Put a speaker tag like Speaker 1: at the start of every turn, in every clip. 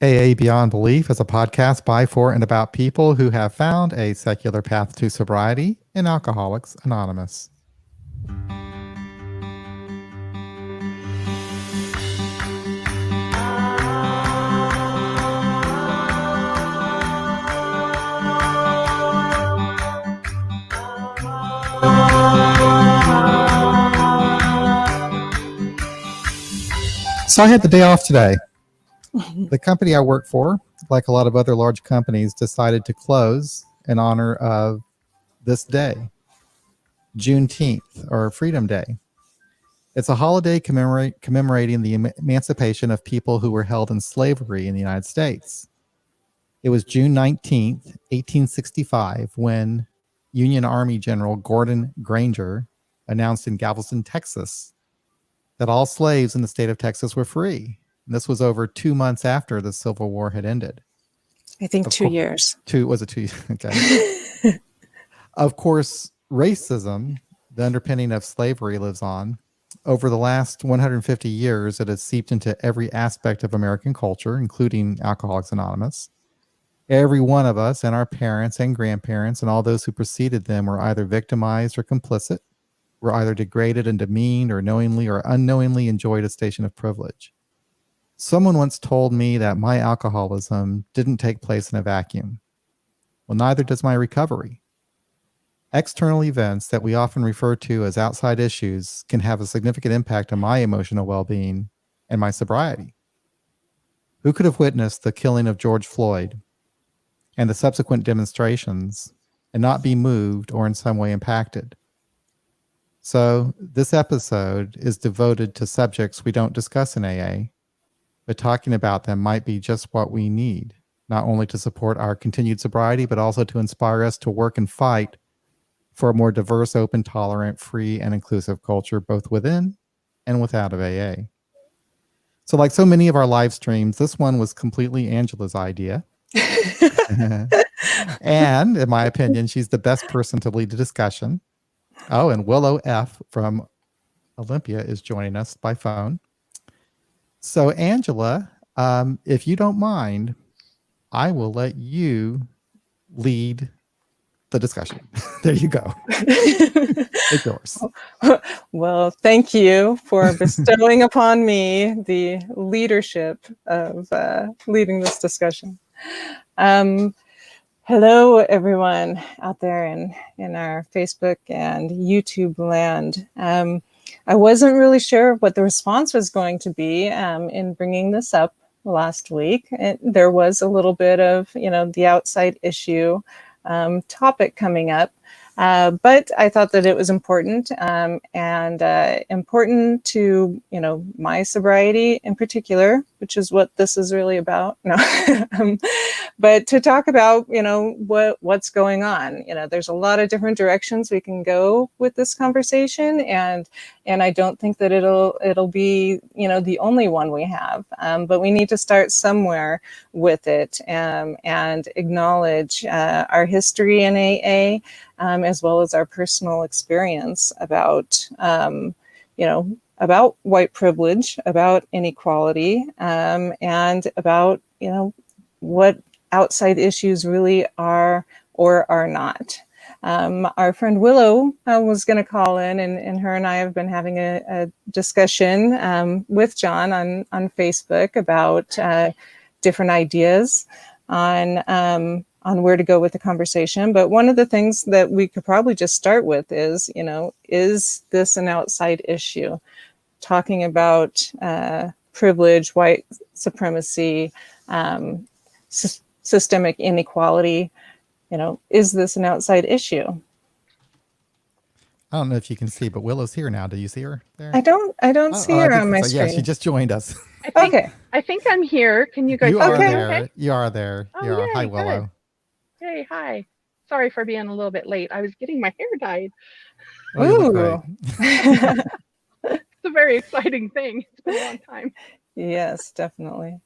Speaker 1: AA Beyond Belief is a podcast by, for, and about people who have found a secular path to sobriety in Alcoholics Anonymous. So I had the day off today. The company I work for, like a lot of other large companies, decided to close in honor of this day, Juneteenth, or Freedom Day. It's a holiday commemorating the emancipation of people who were held in slavery in the United States. It was June 19th, 1865, when Union Army General Gordon Granger announced in Galveston, Texas, that all slaves in the state of Texas were free. And this was over 2 months after the Civil War had ended.
Speaker 2: I think 2 years.
Speaker 1: Was it 2 years? Okay. Of course, racism, the underpinning of slavery, lives on. Over the last 150 years, it has seeped into every aspect of American culture, including Alcoholics Anonymous. Every one of us and our parents and grandparents and all those who preceded them were either victimized or complicit, were either degraded and demeaned, or knowingly or unknowingly enjoyed a station of privilege. Someone once told me that my alcoholism didn't take place in a vacuum. Well, neither does my recovery. External events that we often refer to as outside issues can have a significant impact on my emotional well-being and my sobriety. Who could have witnessed the killing of George Floyd and the subsequent demonstrations and not be moved or in some way impacted? So this episode is devoted to subjects we don't discuss in AA, but talking about them might be just what we need, not only to support our continued sobriety, but also to inspire us to work and fight for a more diverse, open, tolerant, free, and inclusive culture, both within and without of AA. So like so many of our live streams, this one was completely Angela's idea. And in my opinion, she's the best person to lead the discussion. Oh, and Willow F from Olympia is joining us by phone. So Angela, if you don't mind, I will let you lead the discussion. There you go. It's yours.
Speaker 2: Well, thank you for bestowing upon me the leadership of leading this discussion. Hello, everyone out there in our Facebook and YouTube land. I wasn't really sure what the response was going to be in bringing this up last week. There was a little bit of, the outside issue topic coming up. But I thought that it was important and important to, my sobriety in particular, which is what this is really about. No, but to talk about, what's going on. There's a lot of different directions we can go with this conversation, and I don't think that it'll be, the only one we have. But we need to start somewhere with it and acknowledge our history in AA. As well as our personal experience about, about white privilege, about inequality, and about, what outside issues really are or are not. Our friend Willow was going to call in, and her and I have been having a discussion with John on Facebook about different ideas on where to go with the conversation. But one of the things that we could probably just start with is, is this an outside issue? Talking about privilege, white supremacy, systemic inequality, is this an outside issue?
Speaker 1: I don't know if you can see, but Willow's here now. Do you see her there?
Speaker 2: I don't see her on my screen.
Speaker 1: Yeah, she just joined us.
Speaker 3: I think I'm here. Can you guys?
Speaker 1: You are there. Okay? You are there.
Speaker 3: Oh,
Speaker 1: you are.
Speaker 3: Yay,
Speaker 1: hi, Willow.
Speaker 3: Good. Hey, hi. Sorry for being a little bit late. I was getting my hair dyed.
Speaker 1: Oh, you look great.
Speaker 3: It's a very exciting thing. It's been a long time.
Speaker 2: Yes, definitely.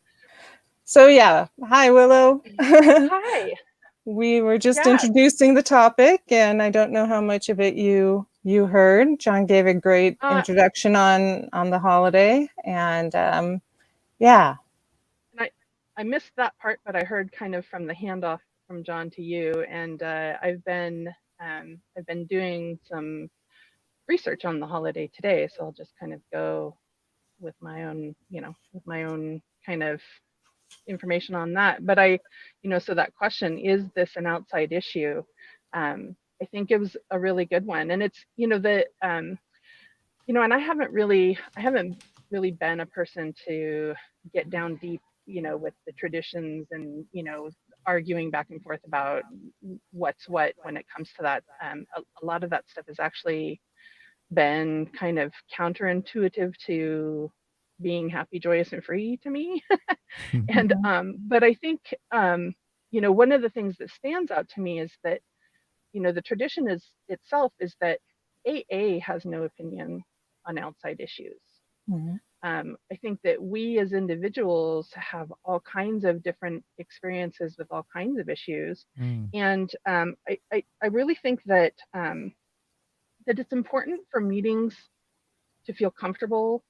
Speaker 2: So yeah, hi, Willow.
Speaker 3: Hi.
Speaker 2: We were just introducing the topic, and I don't know how much of it you heard. John gave a great introduction on the holiday, and yeah.
Speaker 3: I missed that part, but I heard kind of from the handoff from John to you, and I've been doing some research on the holiday today, so I'll just kind of go with my own, with my own kind of information on that. But so that question, is this an outside issue? I think it was a really good one, and it's, and I haven't really been a person to get down deep, with the traditions and, arguing back and forth about what's what when it comes to that. A lot of that stuff has actually been kind of counterintuitive to being happy, joyous, and free to me. And but I think one of the things that stands out to me is that the tradition is itself is that AA has no opinion on outside issues.
Speaker 2: Mm-hmm.
Speaker 3: I think that we as individuals have all kinds of different experiences with all kinds of issues, and I really think that that it's important for meetings to feel comfortable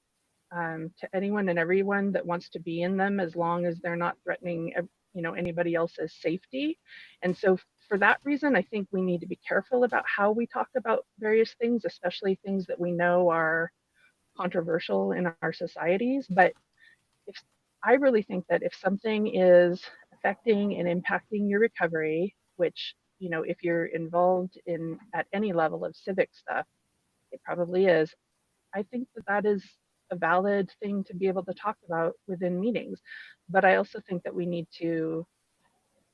Speaker 3: to anyone and everyone that wants to be in them, as long as they're not threatening anybody else's safety. And so for that reason, I think we need to be careful about how we talk about various things, especially things that we know are controversial in our societies. But if I really think that if something is affecting and impacting your recovery, which if you're involved in at any level of civic stuff, it probably is, I think that that is a valid thing to be able to talk about within meetings. But I also think that we need to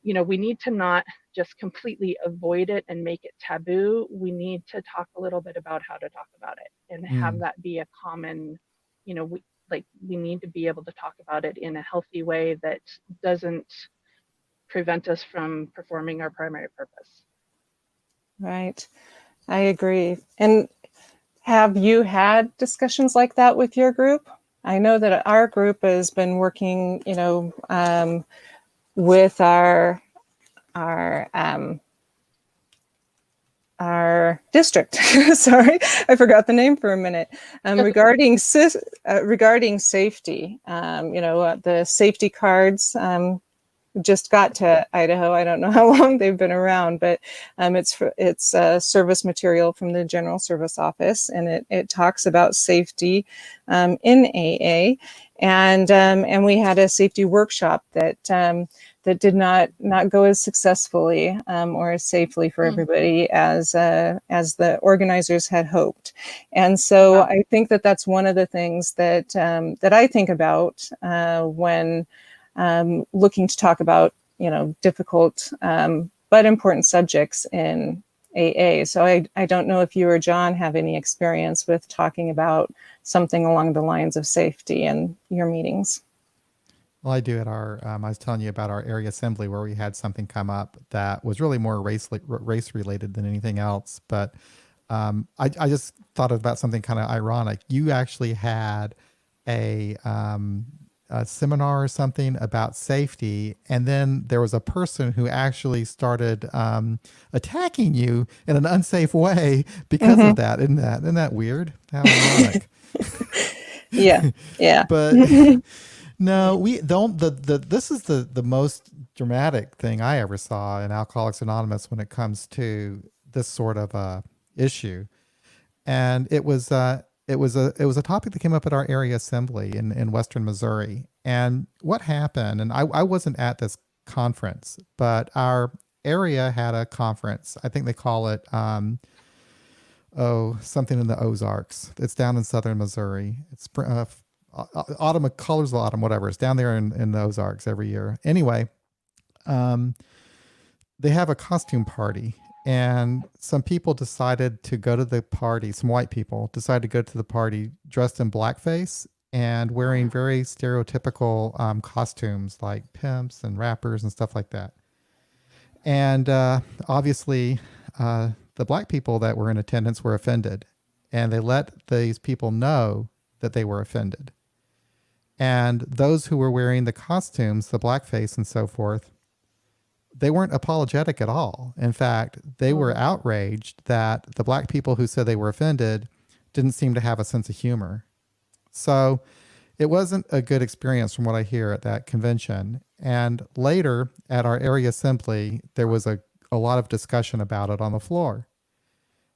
Speaker 3: not just completely avoid it and make it taboo. We need to talk a little bit about how to talk about it and have that be a common, we need to be able to talk about it in a healthy way that doesn't prevent us from performing our primary purpose.
Speaker 2: Right. I agree. And have you had discussions like that with your group? I know that our group has been working, with our district. Sorry, I forgot the name for a minute. Regarding safety, the safety cards. Just got to Idaho. I don't know how long they've been around, but it's service material from the General Service Office, and it talks about safety in AA, and we had a safety workshop that did not go as successfully or as safely for everybody as the organizers had hoped. And so I think that that's one of the things that I think about when looking to talk about, difficult but important subjects in AA. So I don't know if you or John have any experience with talking about something along the lines of safety in your meetings.
Speaker 1: Well, I do at our, I was telling you about our area assembly where we had something come up that was really more race related than anything else. But I just thought about something kind of ironic. You actually had a seminar or something about safety, and then there was a person who actually started attacking you in an unsafe way because of that. Isn't that weird? How ironic.
Speaker 2: Yeah.
Speaker 1: But no, we don't. This is the most dramatic thing I ever saw in Alcoholics Anonymous when it comes to this sort of issue, and it was a topic that came up at our area assembly in Western Missouri. And what happened, and I wasn't at this conference, but our area had a conference. I think they call it something in the Ozarks. It's down in southern Missouri. It's autumn, colors of autumn, whatever. It's down there in the Ozarks every year. Anyway, they have a costume party. And some people decided to go to the party, some white people decided to go to the party dressed in blackface and wearing very stereotypical costumes like pimps and rappers and stuff like that. And obviously, the black people that were in attendance were offended. And they let these people know that they were offended. And those who were wearing the costumes, the blackface and so forth, they weren't apologetic at all. In fact, they were outraged that the black people who said they were offended didn't seem to have a sense of humor. So it wasn't a good experience from what I hear at that convention. And later at our area assembly, there was a lot of discussion about it on the floor.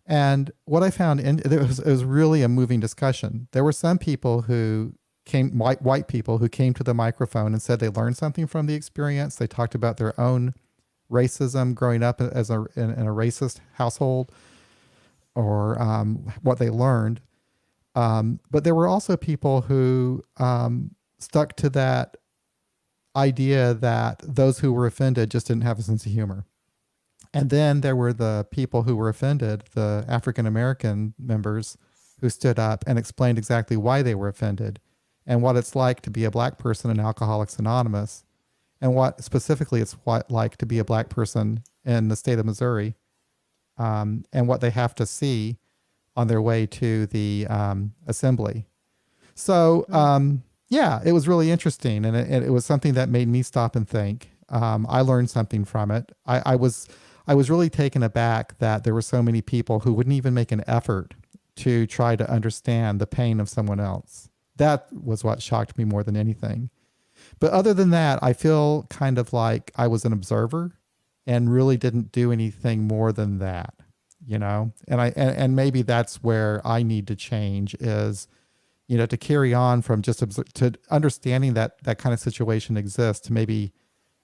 Speaker 1: And what I found, it was really a moving discussion. There were some people who came, white people who came to the microphone and said they learned something from the experience. They talked about their own racism growing up as in a racist household, or what they learned. But there were also people who stuck to that idea that those who were offended just didn't have a sense of humor. And then there were the people who were offended, the African American members, who stood up and explained exactly why they were offended and what it's like to be a black person in Alcoholics Anonymous, and what specifically it's like to be a black person in the state of Missouri, and what they have to see on their way to the assembly. So, yeah, it was really interesting, and it was something that made me stop and think. I learned something from it. I was really taken aback that there were so many people who wouldn't even make an effort to try to understand the pain of someone else. That was what shocked me more than anything. But other than that, I feel kind of like I was an observer and really didn't do anything more than that, you know? And maybe that's where I need to change, is, you know, to carry on from just to understanding that that kind of situation exists, to maybe,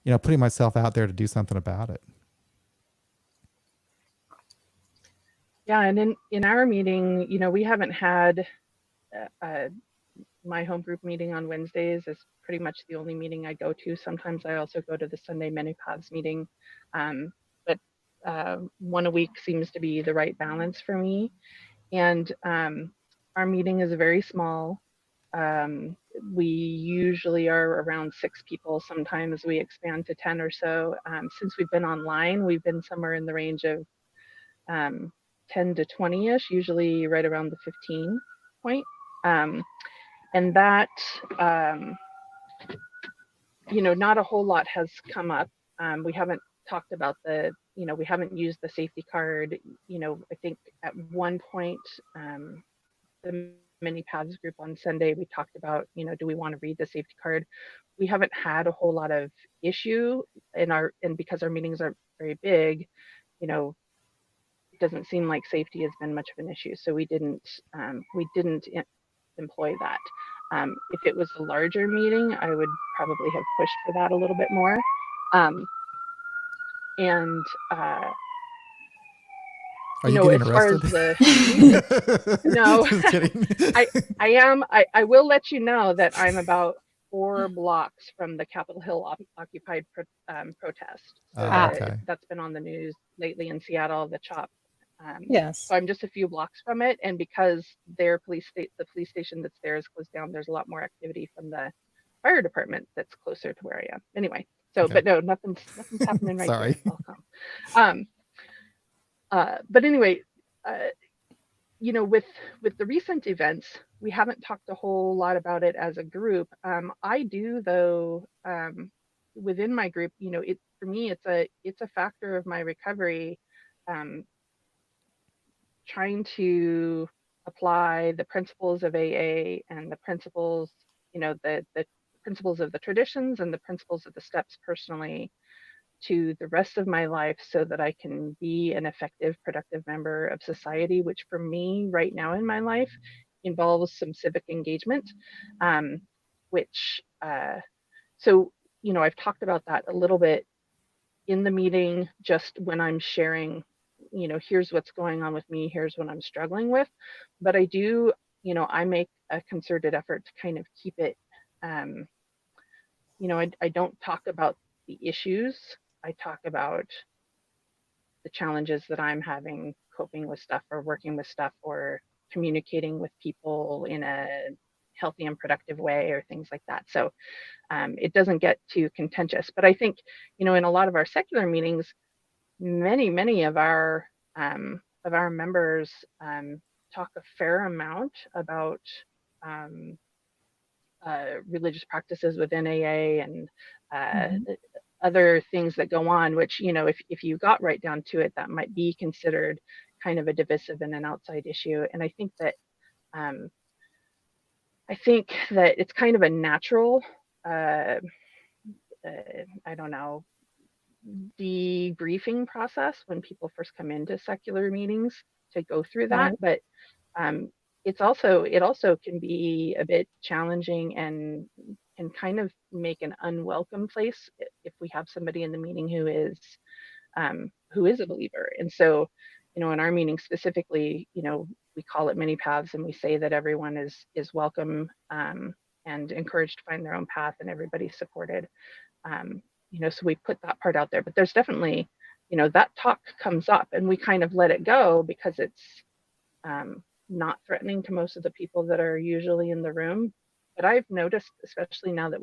Speaker 1: you know, putting myself out there to do something about it.
Speaker 3: Yeah, and in our meeting, you know, we haven't had my home group meeting on Wednesdays is pretty much the only meeting I go to. Sometimes I also go to the Sunday Many Paths meeting, but one a week seems to be the right balance for me. And our meeting is very small. We usually are around 6 people. Sometimes we expand to 10 or so. Since we've been online, we've been somewhere in the range of 10 to 20-ish, usually right around the 15 point. And that, you know, not a whole lot has come up. We haven't talked about you know, we haven't used the safety card. You know, I think at one point, the Many Paths group on Sunday, we talked about, you know, do we want to read the safety card? We haven't had a whole lot of issue and because our meetings are very big, you know, it doesn't seem like safety has been much of an issue. So we didn't employ that. If it was a larger meeting, I would probably have pushed for that a little bit more.
Speaker 1: Are you getting
Speaker 3: as
Speaker 1: arrested?
Speaker 3: Far as the no,
Speaker 1: just kidding.
Speaker 3: I am. I will let you know that I'm about 4 blocks from the Capitol Hill occupied protest. So
Speaker 1: okay.
Speaker 3: That's been on the news lately in Seattle, the CHOP.
Speaker 2: Yes.
Speaker 3: So I'm just a few blocks from it, and because the police station that's there is closed down, there's a lot more activity from the fire department that's closer to where I am. Anyway, so okay. But no, nothing's happening right
Speaker 1: Sorry.
Speaker 3: here. I'll come. But anyway, you know, with the recent events, we haven't talked a whole lot about it as a group. I do, though, within my group, you know, for me, it's a factor of my recovery, trying to apply the principles of AA and the principles, you know, the principles of the traditions and the principles of the steps personally to the rest of my life, so that I can be an effective, productive member of society, which for me right now in my life involves some civic engagement, so, you know, I've talked about that a little bit in the meeting, just when I'm sharing, you know, here's what's going on with me, here's what I'm struggling with. But I do, you know, I make a concerted effort to kind of keep it, you know, I don't talk about the issues. I talk about the challenges that I'm having coping with stuff, or working with stuff, or communicating with people in a healthy and productive way, or things like that. So it doesn't get too contentious. But I think, you know, in a lot of our secular meetings, many of our members talk a fair amount about religious practices within AA and other things that go on, which, you know, if you got right down to it, that might be considered kind of a divisive and an outside issue. And I think that I think that it's kind of a natural, uh, I don't know, debriefing process when people first come into secular meetings to go through that.
Speaker 2: Right.
Speaker 3: But um, it also can be a bit challenging and can kind of make an unwelcome place if we have somebody in the meeting who is a believer. And so, in our meeting specifically, we call it many paths, and we say that everyone is welcome, and encouraged to find their own path, and everybody's supported. um, so we put that part out there. But there's definitely, that talk comes up, and we kind of let it go because it's not threatening to most of the people that are usually in the room. But I've noticed, especially now that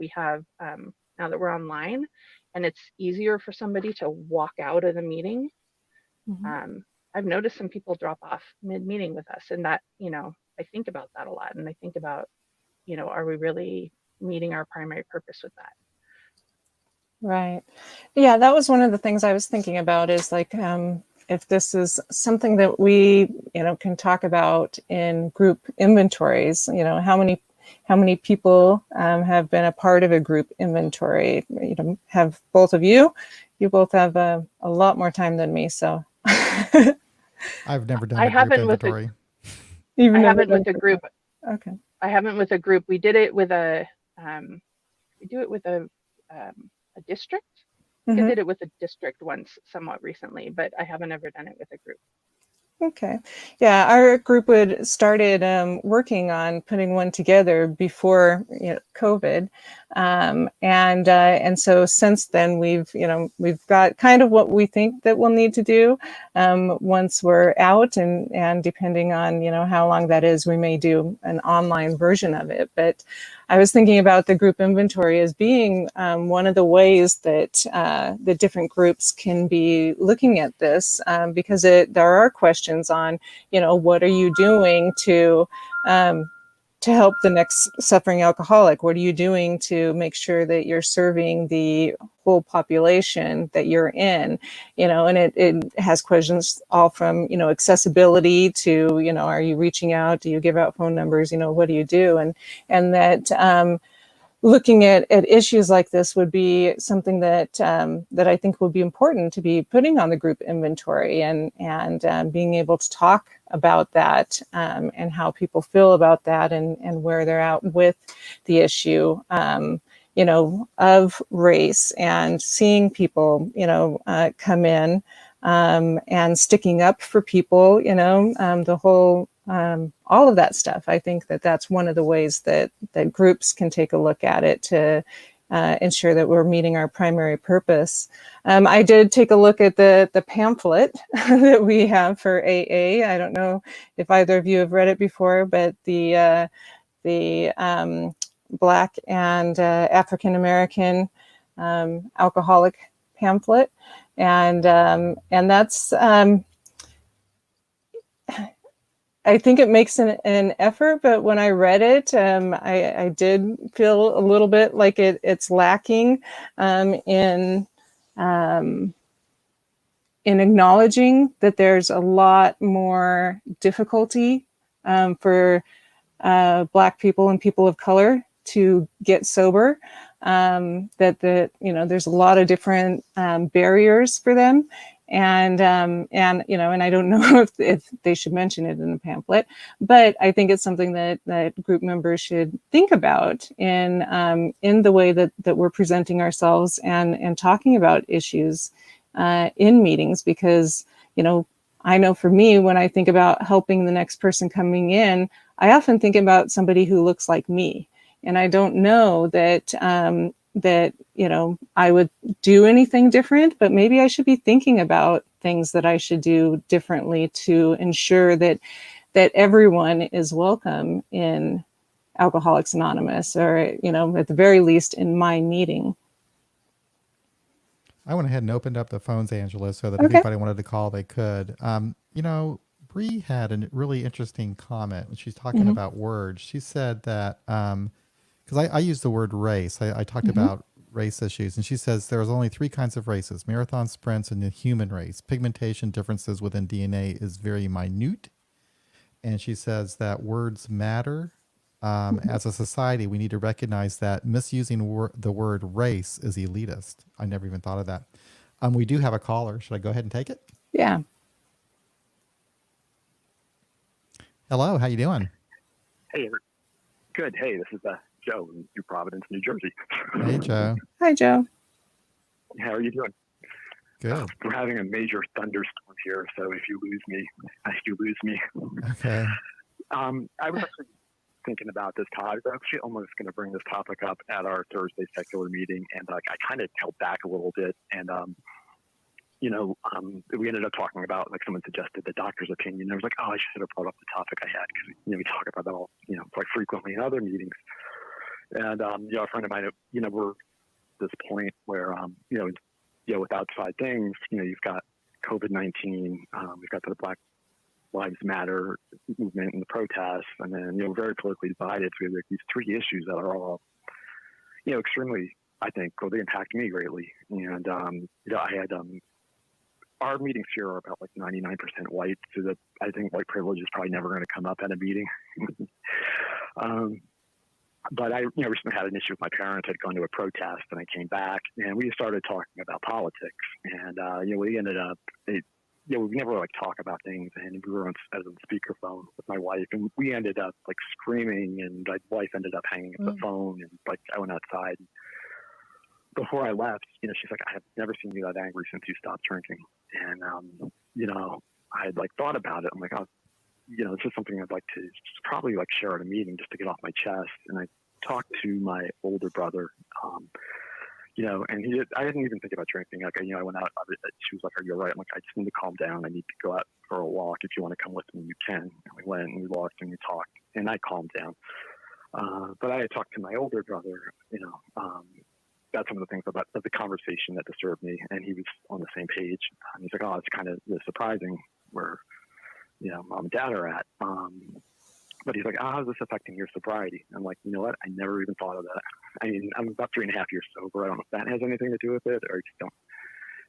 Speaker 3: now that we're online, and it's easier for somebody to walk out of the meeting.
Speaker 2: Mhm.
Speaker 3: I've noticed some people drop off mid-meeting with us, and that, I think about that a lot, and I think about, are we really meeting our primary purpose with that?
Speaker 2: Right. Yeah, that was one of the things I was thinking about, is like, if this is something that we, can talk about in group inventories, how many people have been a part of a group inventory. Have both of you both have a lot more time than me, so
Speaker 1: I've never done
Speaker 3: I
Speaker 1: a group
Speaker 3: haven't with a
Speaker 1: inventory.
Speaker 2: even
Speaker 3: I
Speaker 2: never
Speaker 3: haven't
Speaker 2: done
Speaker 3: with a
Speaker 2: it
Speaker 3: group.
Speaker 2: before. Okay.
Speaker 3: I haven't with a group. We did it with we do it with a district. I
Speaker 2: Mhm.
Speaker 3: did it with a district once, somewhat recently, but I haven't ever done it with a group.
Speaker 2: Okay. Yeah, our group would started working on putting one together before COVID, and so since then we've got kind of what we think that we'll need to do once we're out, and depending on how long that is, we may do an online version of it. But I was thinking about the group inventory as being one of the ways that the different groups can be looking at this, because there are questions on, what are you doing to help the next suffering alcoholic? What are you doing to make sure that you're serving the whole population that you're in? And it has questions all from, accessibility to, are you reaching out? Do you give out phone numbers? What do you do? And that looking at issues like this would be something that I think would be important to be putting on the group inventory, and being able to talk about that, and how people feel about that, and where they're at with the issue, of race, and seeing people, come in, and sticking up for people, the whole all of that stuff. I think that that's one of the ways that groups can take a look at it to ensure that we're meeting our primary purpose. I did take a look at the pamphlet that we have for AA. I don't know if either of you have read it before, but the Black and African American alcoholic pamphlet, and that's. I think it makes an effort, but when I read it, I did feel a little bit like it's lacking um, in acknowledging that there's a lot more difficulty for Black people and people of color to get sober. There's a lot of different barriers for them, and I don't know if they should mention it in the pamphlet, but I think it's something that group members should think about in the way that we're presenting ourselves, and talking about issues in meetings, because I know for me, when I think about helping the next person coming in, I often think about somebody who looks like me, and I don't know that I would do anything different, but maybe I should be thinking about things that I should do differently to ensure that everyone is welcome in Alcoholics Anonymous, or at the very least in my meeting.
Speaker 1: I went ahead and opened up the phones, Angela, so that if
Speaker 2: Okay.
Speaker 1: anybody wanted to call, they could. Bree had a really interesting comment when she's talking
Speaker 2: Mm-hmm.
Speaker 1: about words. She said that, because I used the word race, I talked
Speaker 2: Mm-hmm.
Speaker 1: about race issues, and she says there's only 3 kinds of races: marathon, sprints, and the human race. Pigmentation differences within DNA is very minute. And she says that words matter, As a society, we need to recognize that misusing the word race is elitist. I never even thought of that. We do have a caller. Should I go ahead and take it?
Speaker 2: Yeah.
Speaker 1: Hello, how you doing?
Speaker 4: Hey, good. Hey, this is Joe in New Providence, New Jersey.
Speaker 1: Hey, Joe.
Speaker 2: Hi, Joe.
Speaker 4: How are you doing?
Speaker 1: Good.
Speaker 4: We're having a major thunderstorm here, so if you lose me, you lose me.
Speaker 1: Okay.
Speaker 4: I was actually thinking about this topic. I was actually almost going to bring this topic up at our Thursday secular meeting, and I kind of held back a little bit. And we ended up talking about, like, someone suggested the doctor's opinion. I was like, oh, I should have brought up the topic I had, because we talk about that all quite frequently in other meetings. And a friend of mine, we're at this point where with outside things, you've got COVID-19, we've got the Black Lives Matter movement and the protests, and then we're very politically divided. So we have these three issues that are all extremely, I think, they impact me greatly. And I had our meetings here are about like 99% white, so that I think white privilege is probably never going to come up at a meeting. But I recently had an issue with my parents. I'd gone to a protest, and I came back, and we started talking about politics. And we ended up, we never like talk about things, and we were on speakerphone with my wife, and we ended up like screaming, and my wife ended up hanging up the phone, and like I went outside. Before I left, she's like, I have never seen you that angry since you stopped drinking. And I had like thought about it. I'm like, oh, this is something I'd like to just probably like share at a meeting just to get off my chest. And I talked to my older brother, and I didn't even think about drinking. Like, I went out, she was like, are you all right? I'm like, I just need to calm down. I need to go out for a walk. If you want to come with me, you can. And we went and we walked and we talked, and I calmed down. But I had talked to my older brother, that's some of the things about the conversation that disturbed me, and he was on the same page. He's like, oh, it's kind of surprising where mom and dad are at. But he's like, oh, how's this affecting your sobriety? I'm like, you know what? I never even thought of that. I mean, I'm about 3.5 years sober. I don't know if that has anything to do with it, or I just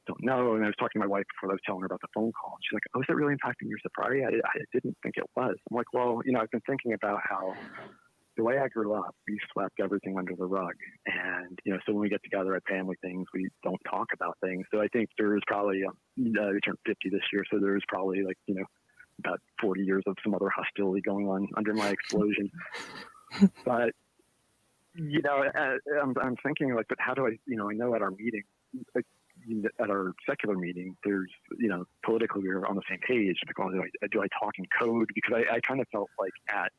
Speaker 4: don't know. And I was talking to my wife before I was telling her about the phone call. And she's like, oh, is it really impacting your sobriety? I didn't think it was. I'm like, well, I've been thinking about how the way I grew up, we swept everything under the rug. And, so when we get together at family things, we don't talk about things. So I think there is probably, we turned 50 this year, so there is probably like, about 40 years of some other hostility going on under my explosion. But, I'm thinking like, but how do I know at our meeting, like, at our secular meeting, there's, politically we're on the same page. Like, well, do I talk in code? Because I kind of felt like at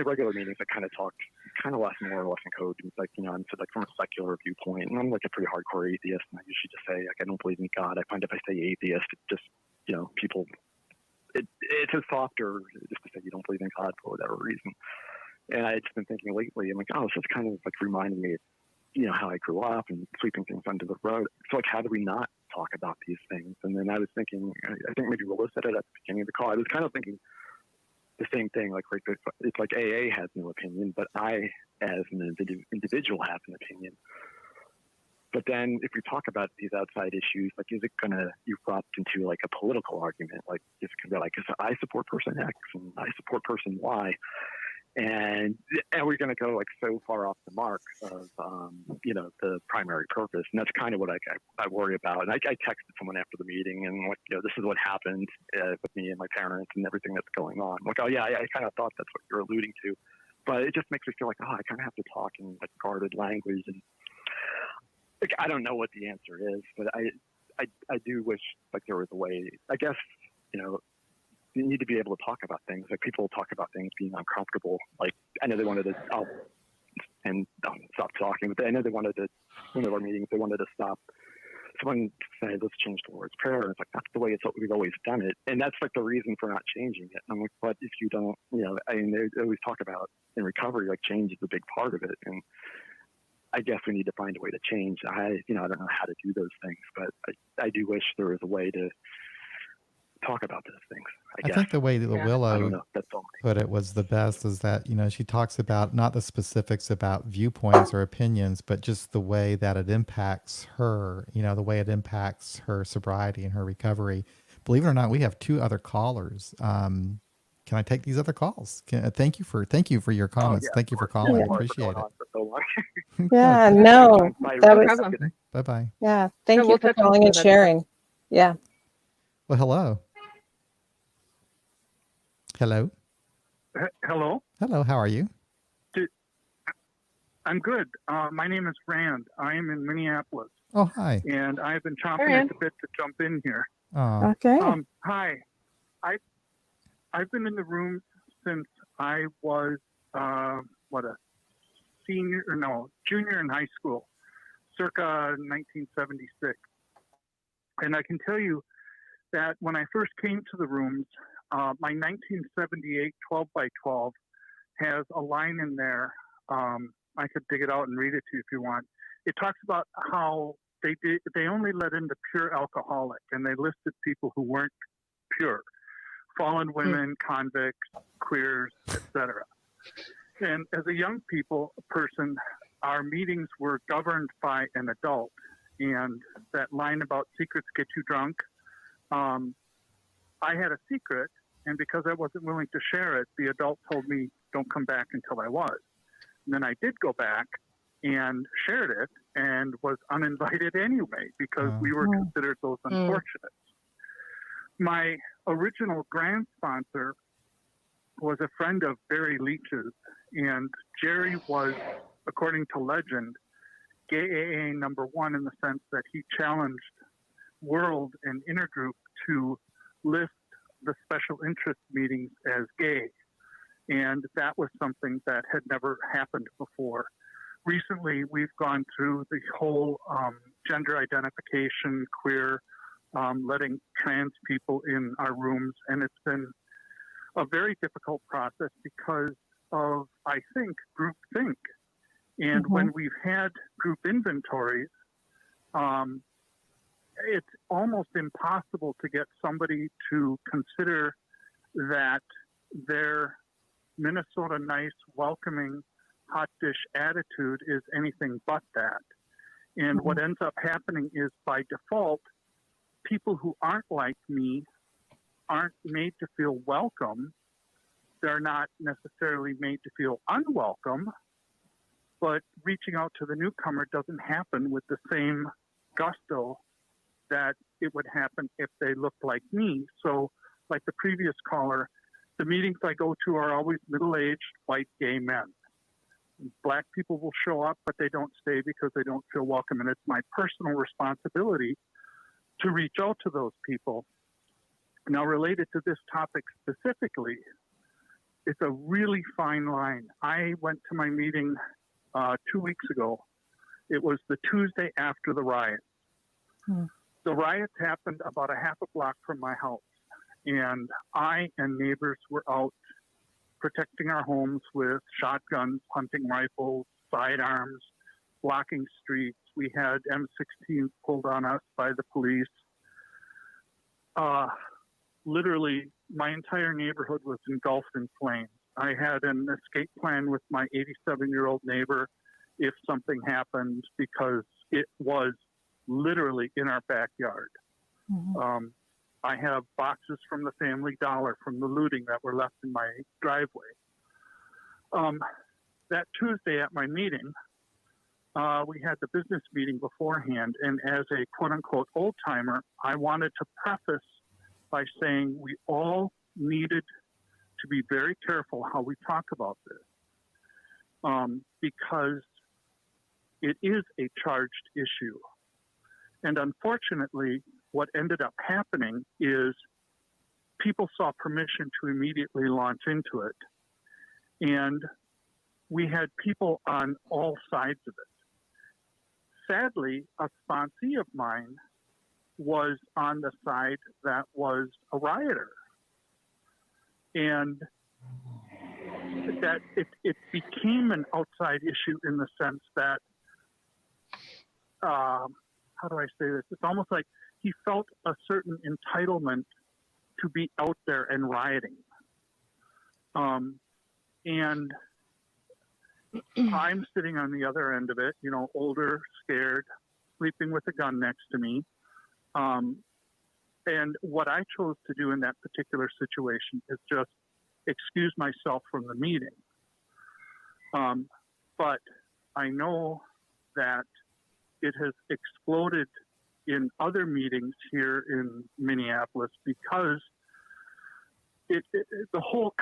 Speaker 4: regular meetings, I kind of talked less in code. It's like, I'm like from a secular viewpoint, and I'm like a pretty hardcore atheist, and I usually just say, like, I don't believe in God. I find if I say atheist, it just, people, it's just softer just to say you don't believe in God for whatever reason. And I've just been thinking lately, I'm like, oh, so it's kind of like reminding me, how I grew up and sweeping things under the rug. So like, how do we not talk about these things? And then I was thinking, I think maybe Willow said it at the beginning of the call. I was kind of thinking the same thing, like, right, it's like AA has no opinion, but I, as an individual, have an opinion. But then if we talk about these outside issues, like, is it going to erupt into like a political argument? Like, it's going to be like, I support person X and I support person Y. And we're going to go like so far off the mark of, the primary purpose. And that's kind of what I worry about. And I texted someone after the meeting and like, this is what happened with me and my parents and everything that's going on. I'm like, oh yeah, I kind of thought that's what you're alluding to. But it just makes me feel like, oh, I kind of have to talk in like guarded language. And like, I don't know what the answer is, but I do wish like there was a way, I guess, you need to be able to talk about things. Like, people talk about things being uncomfortable. Like, I know they wanted to, stop talking, but I know they wanted to, one of our meetings, they wanted to stop. Someone said, let's change the Lord's Prayer. And it's like, that's the way we've always done it. And that's like the reason for not changing it. And I'm like, but if you don't, they always talk about in recovery, like, change is a big part of it. And I guess we need to find a way to change. I don't know how to do those things, but I do wish there was a way to talk about those things.
Speaker 1: I think the way that Willow
Speaker 4: all
Speaker 1: put it was the best is that, she talks about not the specifics about viewpoints or opinions, but just the way that it impacts her, the way it impacts her sobriety and her recovery. Believe it or not, we have 2 other callers. Can can I take these other calls? Thank you for your comments.
Speaker 4: Yeah,
Speaker 1: thank you for
Speaker 4: of course.
Speaker 1: calling.
Speaker 2: Yeah.
Speaker 1: I appreciate it.
Speaker 4: For so long.
Speaker 2: Yeah, no,
Speaker 4: Bye,
Speaker 2: that
Speaker 3: No
Speaker 2: was,
Speaker 3: problem.
Speaker 1: Bye bye.
Speaker 2: yeah, thank
Speaker 3: Yeah,
Speaker 2: you
Speaker 3: we'll
Speaker 2: for
Speaker 3: touch base
Speaker 2: calling and
Speaker 3: with that.
Speaker 2: sharing. Yeah.
Speaker 1: Well, hello. Hello.
Speaker 5: Hello.
Speaker 1: Hello. How are you?
Speaker 5: I'm good. My name is Rand. I am in Minneapolis,
Speaker 1: Oh, hi.
Speaker 5: and I've been chomping
Speaker 3: Hi,
Speaker 5: at
Speaker 3: Rand.
Speaker 5: the bit to jump in here.
Speaker 1: Oh,
Speaker 2: Okay.
Speaker 5: Hi. I've been in the room since I was junior in high school, circa 1976. And I can tell you that when I first came to the rooms, my 1978 12 by 12 has a line in there. I could dig it out and read it to you if you want. It talks about how they only let in the pure alcoholic, and they listed people who weren't pure, fallen women, convicts, queers, etc. And as a young person, our meetings were governed by an adult, and that line about secrets get you drunk. I had a secret, and because I wasn't willing to share it, the adult told me, "Don't come back until I was." And then I did go back and shared it and was uninvited anyway because we were considered those unfortunates. My original grant sponsor was a friend of Barry Leach's, and Jerry was, according to legend, gay AA #1 in the sense that he challenged World and Intergroup to list the special interest meetings as gay. And that was something that had never happened before. Recently, we've gone through the whole gender identification, queer, letting trans people in our rooms, and it's been a very difficult process because of, I think, groupthink. And when we've had group inventories, it's almost impossible to get somebody to consider that their Minnesota nice, welcoming, hot dish attitude is anything but that. And what ends up happening is, by default, people who aren't like me aren't made to feel welcome. They're not necessarily made to feel unwelcome, but reaching out to the newcomer doesn't happen with the same gusto that it would happen if they looked like me. So, like the previous caller, the meetings I go to are always middle-aged, white, gay men. Black people will show up, but they don't stay because they don't feel welcome. And it's my personal responsibility to reach out to those people. Now, related to this topic specifically, it's a really fine line. I went to my meeting 2 weeks ago. It was the Tuesday after the riot. The riots happened about a half a block from my house, and I and neighbors were out protecting our homes with shotguns, hunting rifles, sidearms, blocking streets. We had M16s pulled on us by the police. Literally, my entire neighborhood was engulfed in flames. I had an escape plan with my 87-year-old neighbor if something happened, because it was literally in our backyard. I have boxes from the Family Dollar from the looting that were left in my driveway. That Tuesday at my meeting, we had the business meeting beforehand, and as a quote-unquote old-timer, I wanted to preface by saying we all needed to be very careful how we talk about this, because it is a charged issue. And unfortunately, what ended up happening is people saw permission to immediately launch into it. And we had people on all sides of it. Sadly, a sponsee of mine was on the side that was a rioter. And that it became an outside issue in the sense that, how do I say this? It's almost like he felt a certain entitlement to be out there and rioting. And I'm sitting on the other end of it, you know, older, scared, sleeping with a gun next to me. And what I chose to do in that particular situation is just excuse myself from the meeting. But I know that it has exploded in other meetings here in Minneapolis because the whole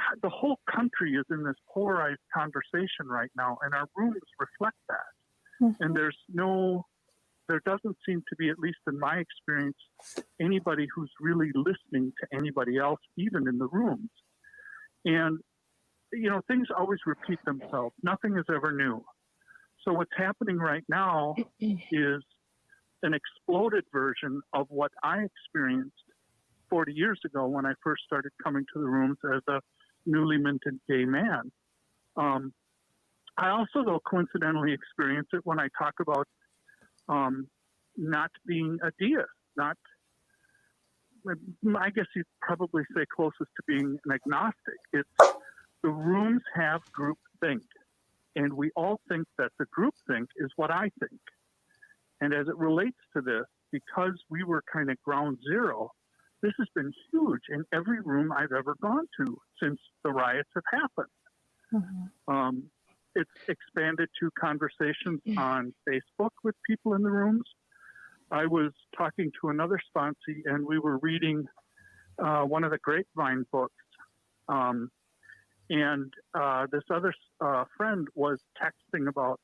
Speaker 5: country is in this polarized conversation right now, and our rooms reflect that. Mm-hmm. And there doesn't seem to be, at least in my experience, anybody who's really listening to anybody else, even in the rooms. And, things always repeat themselves. Nothing is ever new. So what's happening right now is an exploded version of what I experienced 40 years ago when I first started coming to the rooms as a newly minted gay man. I also, though, coincidentally experience it when I talk about not being a deist, I guess you'd probably say closest to being an agnostic. It's the rooms have groupthink, and we all think that the groupthink is what I think. And as it relates to this, because we were kind of ground zero, this has been huge in every room I've ever gone to since the riots have happened. Mm-hmm. It's expanded to conversations on Facebook with people in the rooms. I was talking to another sponsee, and we were reading one of the Grapevine books. And this other friend was texting about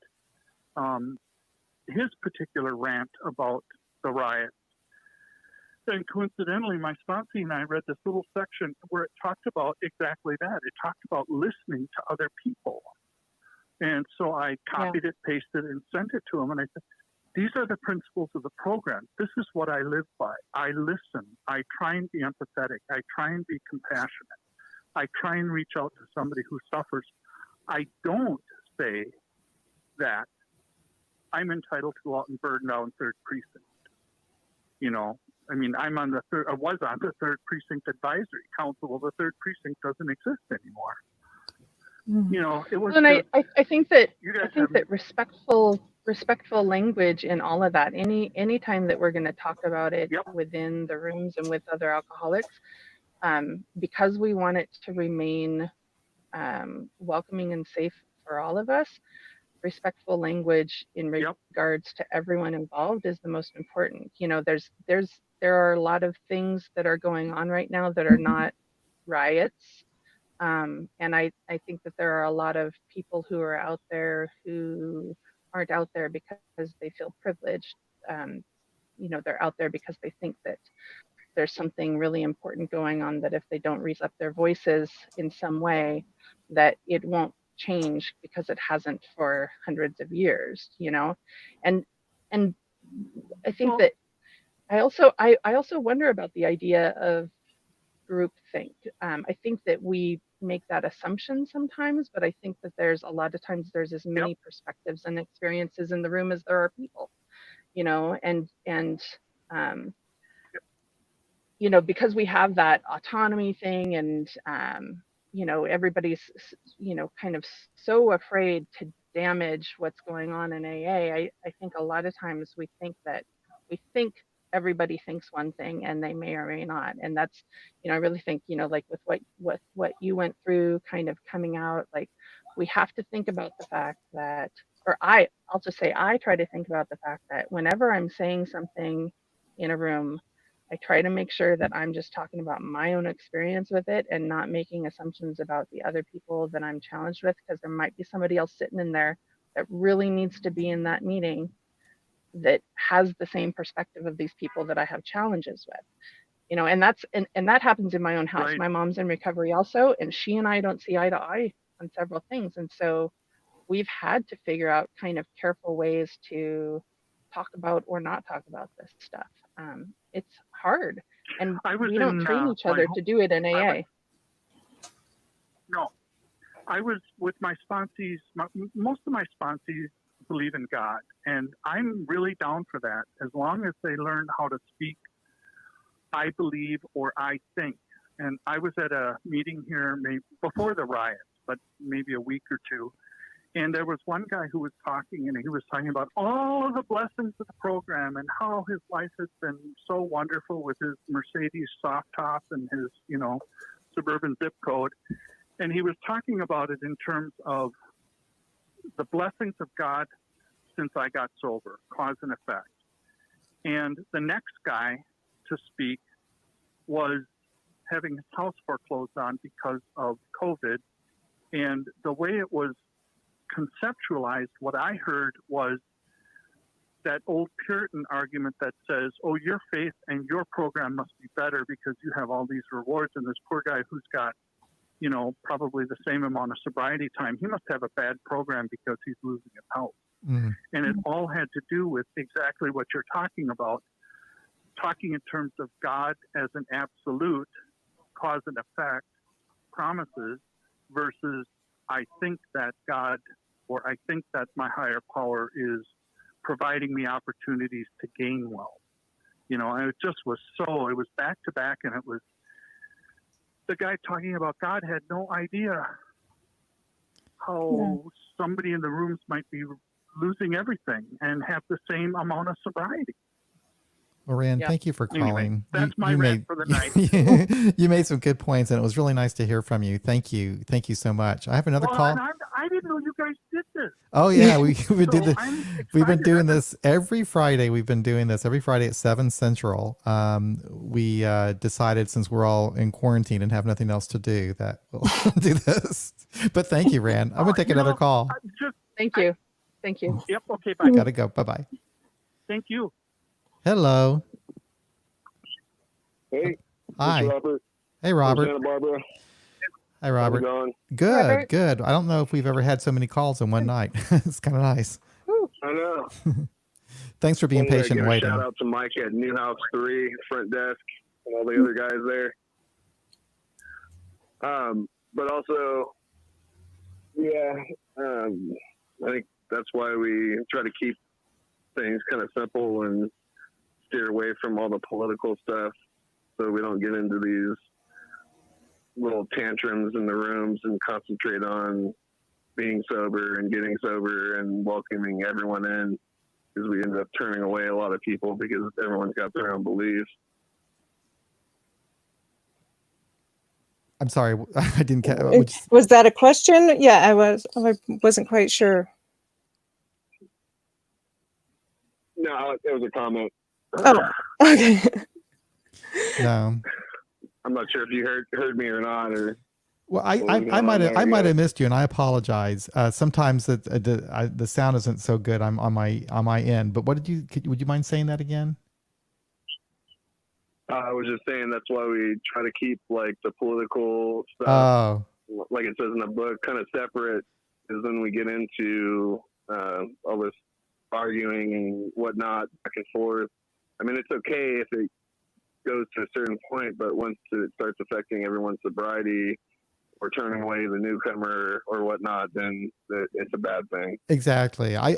Speaker 5: his particular rant about the riots. And coincidentally, my sponsee and I read this little section where it talked about exactly that. It talked about listening to other people. And so I copied it, pasted it, and sent it to him. And I said, these are the principles of the program. This is what I live by. I listen. I try and be empathetic. I try and be compassionate. I try and reach out to somebody who suffers. I don't say that I'm entitled to go out and burn down 3rd Precinct. I'm on I was on the 3rd Precinct Advisory Council. Well, the 3rd Precinct doesn't exist anymore. Mm-hmm. It was. And
Speaker 3: I think that respectful language in all of that. Any time that we're going to talk about it within the rooms and with other alcoholics, because we want it to remain welcoming and safe for all of us, respectful language in regards to everyone involved is the most important. There are a lot of things that are going on right now that are not riots. And I think that there are a lot of people who are out there who aren't out there because they feel privileged. They're out there because they think that there's something really important going on, that if they don't raise up their voices in some way, that it won't change because it hasn't for hundreds of years, and I think that I also wonder about the idea of groupthink. I think that we make that assumption sometimes, but I think that there's a lot of times there's as many perspectives and experiences in the room as there are people, because we have that autonomy thing, and everybody's kind of so afraid to damage what's going on in AA. I think a lot of times we think everybody thinks one thing and they may or may not. And that's, I really think, like with what you went through, kind of coming out, like we have to think about the fact that, or I'll just say, I try to think about the fact that whenever I'm saying something in a room, I try to make sure that I'm just talking about my own experience with it and not making assumptions about the other people that I'm challenged with, because there might be somebody else sitting in there that really needs to be in that meeting that has the same perspective of these people that I have challenges with, and that happens in my own house. Right. My mom's in recovery also, and she and I don't see eye to eye on several things. And so we've had to figure out kind of careful ways to talk about or not talk about this stuff. It's hard, and we don't train each other to do it in AA.
Speaker 5: No, I was with my sponsees. Most of my sponsees believe in God, and I'm really down for that, as long as they learn how to speak I believe or I think. And I was at a meeting here maybe before the riots, but maybe a week or two, and there was one guy who was talking, and he was talking about all of the blessings of the program and how his life has been so wonderful with his Mercedes soft top and his, suburban zip code. And he was talking about it in terms of the blessings of God since I got sober, cause and effect. And the next guy to speak was having his house foreclosed on because of COVID. And the way it was conceptualized, what I heard was that old Puritan argument that says, oh, your faith and your program must be better because you have all these rewards. And this poor guy who's got, you know, probably the same amount of sobriety time, he must have a bad program because he's losing his house. Mm-hmm. And it all had to do with exactly what you're talking about, talking in terms of God as an absolute, cause and effect, promises, versus I think that God, or I think that my higher power is providing me opportunities to gain wealth. You know, and it just was so, it was back to back, and it was the guy talking about God had no idea how somebody in the rooms might be losing everything and have the same amount of sobriety.
Speaker 1: Well, Rand, thank you for calling.
Speaker 5: Anyway, that's my rant for the night.
Speaker 1: You made some good points, and it was really nice to hear from you. Thank you. Thank you so much. I have another call.
Speaker 5: I didn't know you guys did this.
Speaker 1: Oh, yeah. We've been doing this every Friday. We've been doing this every Friday at 7 Central. We decided, since we're all in quarantine and have nothing else to do, that we'll do this. But thank you, Rand. I'm going to take another call.
Speaker 3: Thank you. Thank you.
Speaker 5: Yep. Okay. Bye.
Speaker 1: Got to go. Bye-bye.
Speaker 5: Thank you.
Speaker 1: Hello.
Speaker 6: Hey.
Speaker 1: Hi.
Speaker 6: Robert.
Speaker 1: Hey, Robert.
Speaker 6: Santa Barbara.
Speaker 1: Hi, Robert.
Speaker 6: How's it going?
Speaker 1: Good,
Speaker 3: Robert.
Speaker 1: good. I don't know if we've ever had so many calls in one night. It's kind of nice.
Speaker 6: I know.
Speaker 1: Thanks for being patient and waiting.
Speaker 6: Shout out to Mike at Newhouse 3, front desk, and all the other guys there. But also, I think that's why we try to keep things kind of simple and steer away from all the political stuff, so we don't get into these little tantrums in the rooms and concentrate on being sober and getting sober and welcoming everyone in, because we end up turning away a lot of people because everyone's got their own beliefs.
Speaker 1: I'm sorry, I didn't catch.
Speaker 2: Was that a question? Yeah, I wasn't quite sure.
Speaker 6: No, it was a comment.
Speaker 2: Oh, okay.
Speaker 1: No.
Speaker 6: I'm not sure if you heard me or not, or.
Speaker 1: Well, I might have missed you, and I apologize. Sometimes the sound isn't so good. I'm on my end. But would you mind saying that again?
Speaker 6: I was just saying that's why we try to keep like the political stuff, like it says in the book, kind of separate, because then we get into all this arguing and whatnot back and forth. I mean, it's okay if it goes to a certain point, but once it starts affecting everyone's sobriety or turning away the newcomer or whatnot, then it's a bad thing.
Speaker 1: Exactly. I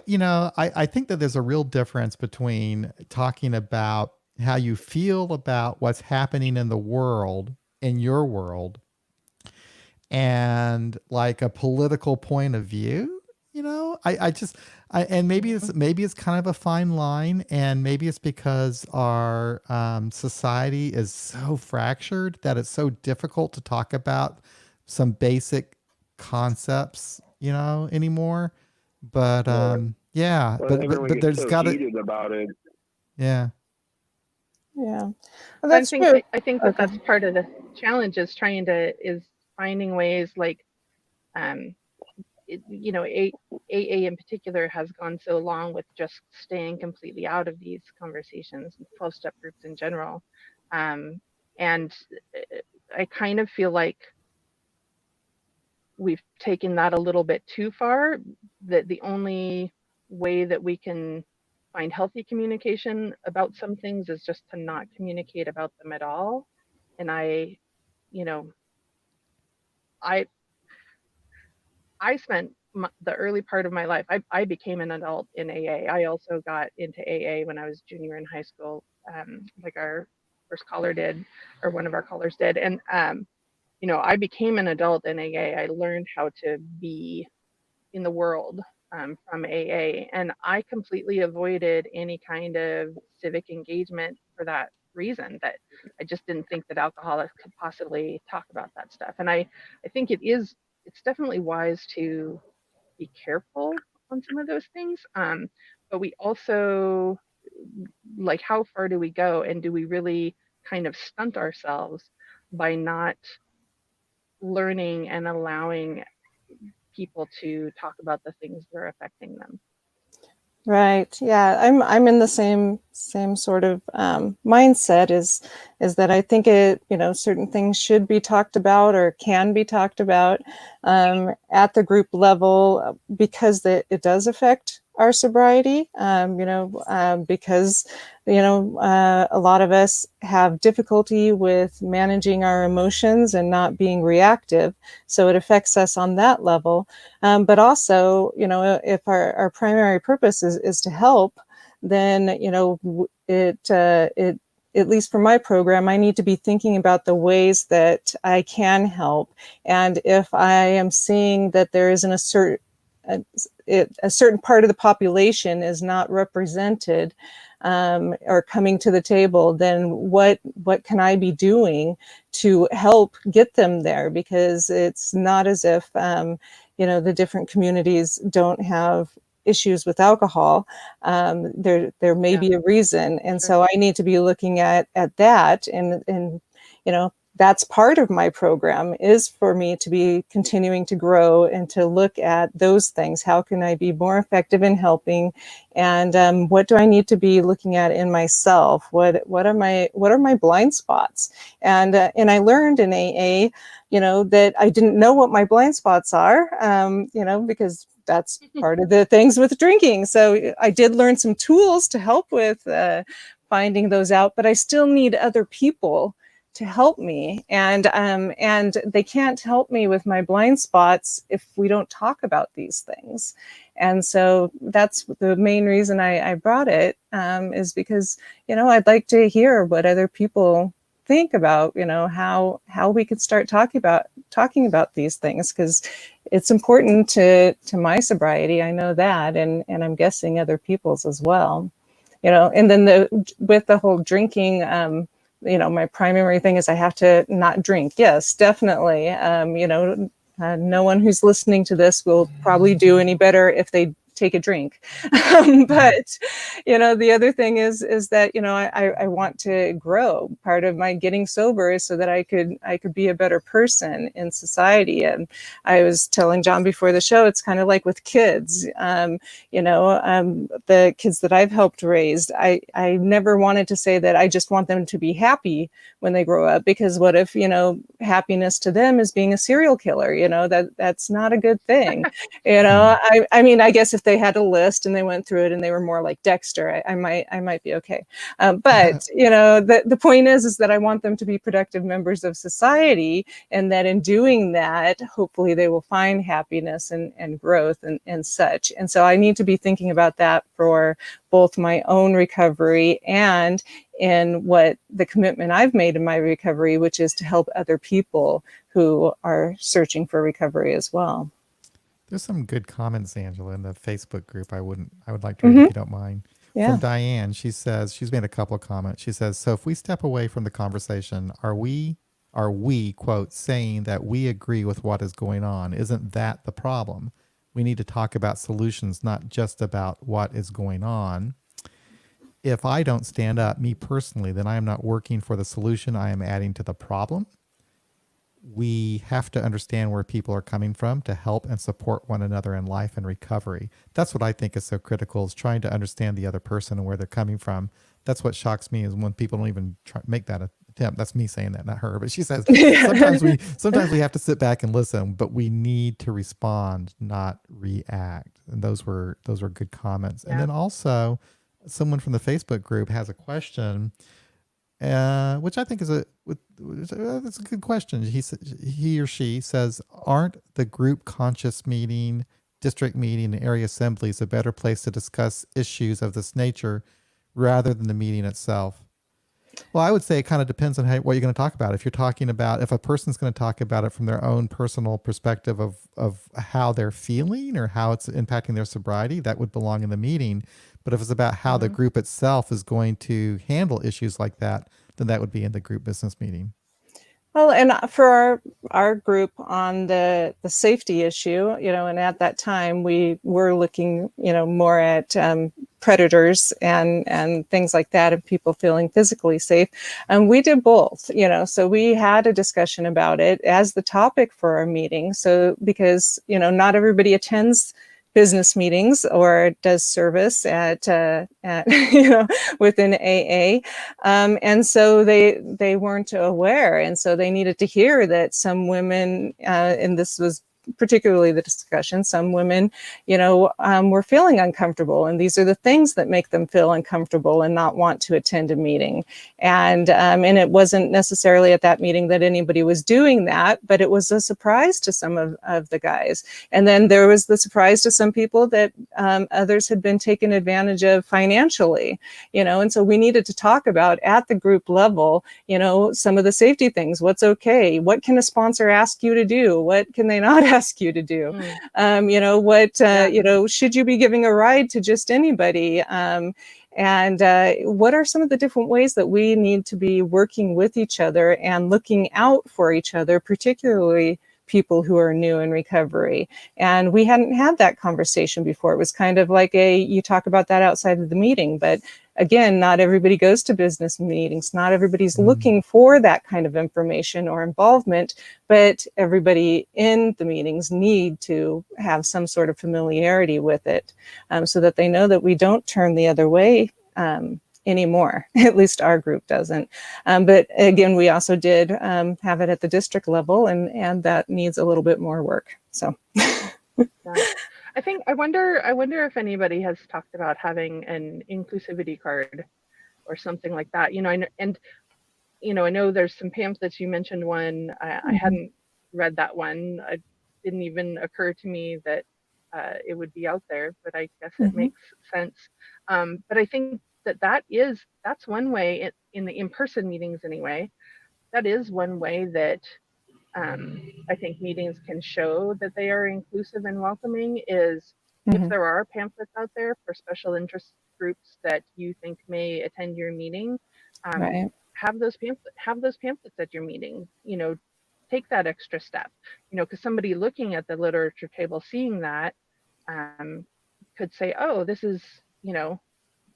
Speaker 1: think that there's a real difference between talking about how you feel about what's happening in the world, in your world, and like a political point of view. And maybe it's kind of a fine line, and maybe it's because our society is so fractured that it's so difficult to talk about some basic concepts, anymore. But
Speaker 6: Well,
Speaker 1: but there's
Speaker 6: so
Speaker 1: got to
Speaker 6: heated about it.
Speaker 1: Yeah.
Speaker 2: Yeah, well, that's
Speaker 3: I
Speaker 2: true.
Speaker 3: think that's part of the challenge, is finding ways, like, AA in particular has gone so long with just staying completely out of these conversations and 12-step groups in general. And I kind of feel like we've taken that a little bit too far, that the only way that we can find healthy communication about some things is just to not communicate about them at all. And I spent the early part of my life, I became an adult in AA. I also got into AA when I was junior in high school, like our first caller did, or one of our callers did. And, I became an adult in AA. I learned how to be in the world from AA. And I completely avoided any kind of civic engagement for that reason, that I just didn't think that alcoholics could possibly talk about that stuff. And I think it's definitely wise to be careful on some of those things. But we also, like, how far do we go, and do we really kind of stunt ourselves by not learning and allowing people to talk about the things that are affecting them?
Speaker 2: Right. Yeah, I'm in the same sort of mindset. Is that I think certain things should be talked about or can be talked about at the group level, because it does affect our sobriety. Because a lot of us have difficulty with managing our emotions and not being reactive, so it affects us on that level. But also, if our primary purpose is to help, then, it at least for my program, I need to be thinking about the ways that I can help. And if I am seeing that there isn't a certain part of the population is not represented or coming to the table, then what can I be doing to help get them there? Because it's not as if the different communities don't have issues with alcohol. There may be a reason, and so I need to be looking at that, and that's part of my program, is for me to be continuing to grow and to look at those things. How can I be more effective in helping? And what do I need to be looking at in myself? What are my blind spots? And I learned in AA, that I didn't know what my blind spots are, because that's part of the things with drinking. So I did learn some tools to help with finding those out, but I still need other people to help me, and they can't help me with my blind spots if we don't talk about these things. And so that's the main reason I brought it, is because I'd like to hear what other people think about how we could start talking about these things, because it's important to my sobriety. I know that, and I'm guessing other people's as well. And then with the whole drinking, my primary thing is I have to not drink. Yes, definitely. No one who's listening to this will probably do any better if they take a drink. But, the other thing is that, I want to grow. Part of my getting sober is so that I could be a better person in society. And I was telling John before the show, it's kind of like with kids, the kids that I've helped raise, I never wanted to say that I just want them to be happy when they grow up, because what if, happiness to them is being a serial killer, that's not a good thing. I mean, I guess if they had a list and they went through it and they were more like Dexter, I might be okay. But the point is that I want them to be productive members of society, and that in doing that, hopefully they will find happiness and growth and such. And so I need to be thinking about that for both my own recovery and in what the commitment I've made in my recovery, which is to help other people who are searching for recovery as well.
Speaker 1: There's some good comments, Angela, in the Facebook group. I would like to read, if you don't mind.
Speaker 2: Yeah.
Speaker 1: From Diane, she says, she's made a couple of comments. She says, so if we step away from the conversation, are we, quote, saying that we agree with what is going on? Isn't that the problem? We need to talk about solutions, not just about what is going on. If I don't stand up, me personally, then I am not working for the solution. I am adding to the problem. We have to understand where people are coming from to help and support one another in life and recovery. That's what I think is so critical, is trying to understand the other person and where they're coming from. That's what shocks me, is when people don't even make that attempt. That's me saying that, not her. But she says sometimes we have to sit back and listen, but we need to respond, not react. And those were good comments. Yeah. And then also, someone from the Facebook group has a question, which I think is that's a good question. He or she says, aren't the group conscious meeting, district meeting, and area assemblies a better place to discuss issues of this nature rather than the meeting itself? Well, I would say it kind of depends on what you're going to talk about. If a person's going to talk about it from their own personal perspective of how they're feeling or how it's impacting their sobriety, that would belong in the meeting. But if it's about how the group itself is going to handle issues like that, then that would be in the group business meeting.
Speaker 2: Well, and for our group on the safety issue, and at that time we were looking, more at predators and things like that, and people feeling physically safe. And we did both, so we had a discussion about it as the topic for our meeting. So because, not everybody attends business meetings or does service at within AA, and so they weren't aware, and so they needed to hear that some women, and this was particularly the discussion, some women, were feeling uncomfortable, and these are the things that make them feel uncomfortable and not want to attend a meeting. And it wasn't necessarily at that meeting that anybody was doing that, but it was a surprise to some of the guys. And then there was the surprise to some people that others had been taken advantage of financially, and so we needed to talk about at the group level, some of the safety things. What's okay? What can a sponsor ask you to do? What can they not ask you to do? Should you be giving a ride to just anybody? And what are some of the different ways that we need to be working with each other and looking out for each other, particularly people who are new in recovery? And we hadn't had that conversation before. It was kind of like you talk about that outside of the meeting, but again, not everybody goes to business meetings. Not everybody's looking for that kind of information or involvement, but everybody in the meetings need to have some sort of familiarity with it, so that they know that we don't turn the other way anymore. At least our group doesn't. But again, we also did have it at the district level, and that needs a little bit more work. So.
Speaker 3: I wonder if anybody has talked about having an inclusivity card or something like that. I know there's some pamphlets. You mentioned one. I hadn't read that one. It didn't even occur to me that it would be out there, but I guess it makes sense. But I think that's one way in the in-person meetings anyway. That is one way that I think meetings can show that they are inclusive and welcoming, is if there are pamphlets out there for special interest groups that you think may attend your meeting,
Speaker 2: Right.
Speaker 3: have those pamphlets at your meeting. Take that extra step. Because somebody looking at the literature table, seeing that, could say, "Oh, this is,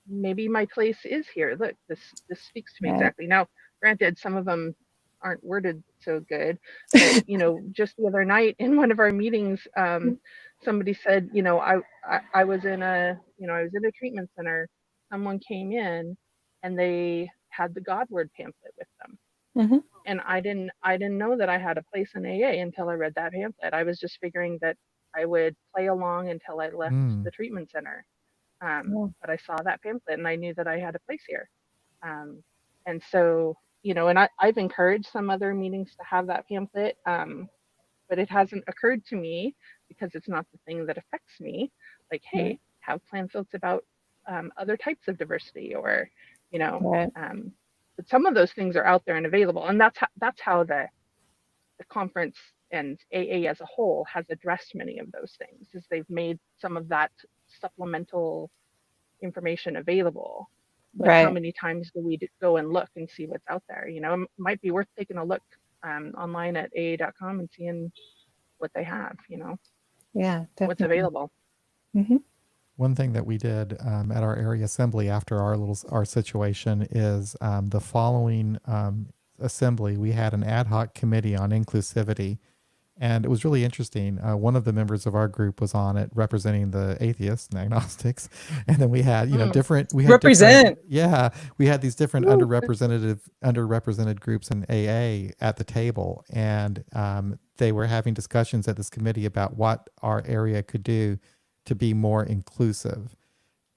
Speaker 3: maybe my place is here. Look, this speaks to me exactly." Now, granted, some of them aren't worded so good, but just the other night in one of our meetings, somebody said, I was in a treatment center. Someone came in and they had the God Word pamphlet with them. And I didn't know that I had a place in AA until I read that pamphlet. I was just figuring that I would play along until I left the treatment center. But I saw that pamphlet and I knew that I had a place here. And so, and I've encouraged some other meetings to have that pamphlet, but it hasn't occurred to me, because it's not the thing that affects me. Like, hey, have pamphlets about other types of diversity, or, but some of those things are out there and available. And that's how the conference and AA as a whole has addressed many of those things, is they've made some of that supplemental information available. But how many times do we go and look and see what's out there? It might be worth taking a look online at aa.com and seeing what they have,
Speaker 2: Yeah, definitely.
Speaker 3: what's available.
Speaker 1: One thing that we did at our area assembly after our situation is the following assembly, we had an ad hoc committee on inclusivity. And it was really interesting. One of the members of our group was on it, representing the atheists and agnostics. And then we had, different. We had
Speaker 2: represent.
Speaker 1: We had these different underrepresented groups in AA at the table, and they were having discussions at this committee about what our area could do to be more inclusive.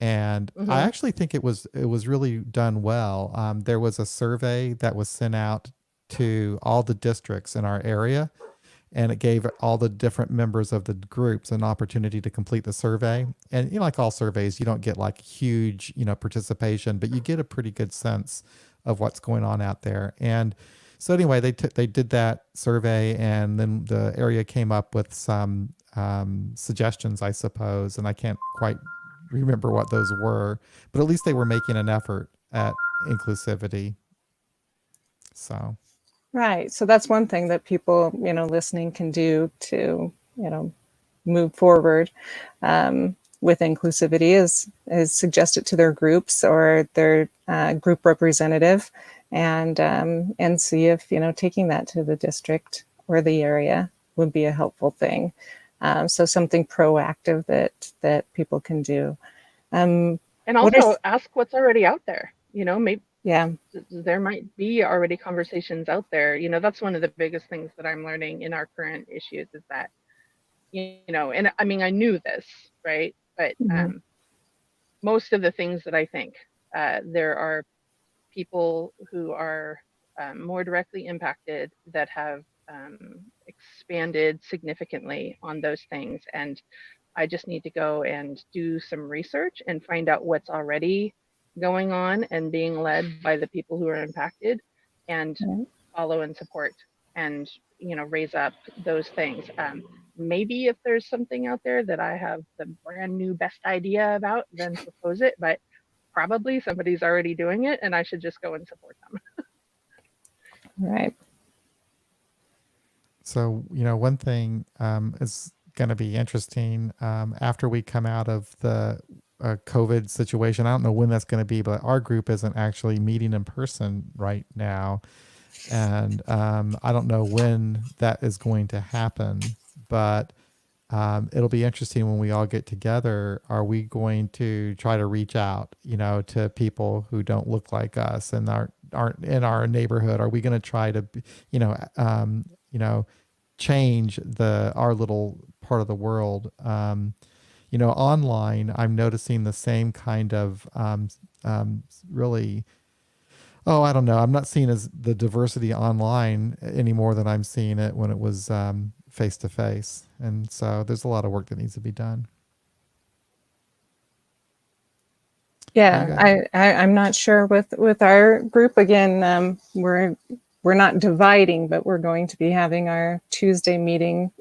Speaker 1: And I actually think it was really done well. There was a survey that was sent out to all the districts in our area. And it gave all the different members of the groups an opportunity to complete the survey. And like all surveys, you don't get like huge, participation, but you get a pretty good sense of what's going on out there. And so anyway, they did that survey, and then the area came up with some suggestions, I suppose, and I can't quite remember what those were, but at least they were making an effort at inclusivity. So
Speaker 2: Right. So that's one thing that people, listening can do to, move forward with inclusivity is suggest it to their groups or their group representative, and see if taking that to the district or the area would be a helpful thing. So something proactive that people can do.
Speaker 3: And
Speaker 2: What
Speaker 3: also
Speaker 2: are
Speaker 3: ask what's already out there. Maybe
Speaker 2: yeah.
Speaker 3: there might be already conversations out there. That's one of the biggest things that I'm learning in our current issues is that, and I mean, I knew this, right? But
Speaker 2: Mhm.
Speaker 3: most of the things that I think, there are people who are more directly impacted that have expanded significantly on those things. And I just need to go and do some research and find out what's already going on and being led by the people who are impacted, and
Speaker 2: Right.
Speaker 3: follow and support and raise up those things. Maybe if there's something out there that I have the brand new best idea about, then propose it. But probably somebody's already doing it, and I should just go and support them.
Speaker 2: Right.
Speaker 1: So, one thing is going to be interesting after we come out of the COVID situation. I don't know when that's going to be, but our group isn't actually meeting in person right now. And I don't know when that is going to happen, but it'll be interesting when we all get together. Are we going to try to reach out, to people who don't look like us and aren't in our neighborhood? Are we going to try to, change our little part of the world? Online, I'm noticing the same kind of really. Oh, I don't know. I'm not seeing as the diversity online any more than I'm seeing it when it was face to face, and so there's a lot of work that needs to be done.
Speaker 2: Yeah, I'm not sure with our group. Again, we're not dividing, but we're going to be having our Tuesday meeting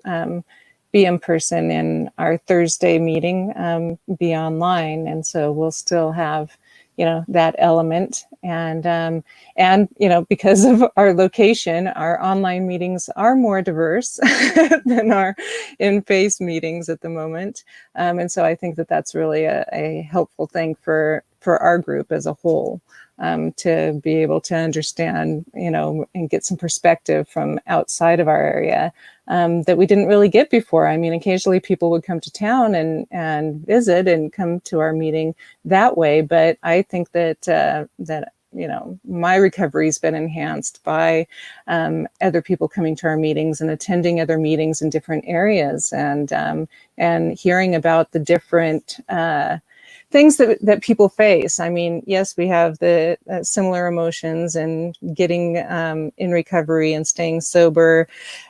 Speaker 2: be in person, and our Thursday meeting be online, and so we'll still have that element, and because of our location, our online meetings are more diverse than our in-face meetings at the moment. And so I think that that's really a helpful thing for our group as a whole, to be able to understand, and get some perspective from outside of our area that we didn't really get before. I mean, occasionally people would come to town and visit and come to our meeting that way. But I think that my recovery has been enhanced by other people coming to our meetings and attending other meetings in different areas, and hearing about the different things that people face. I mean, yes, we have the similar emotions, and getting in recovery and staying sober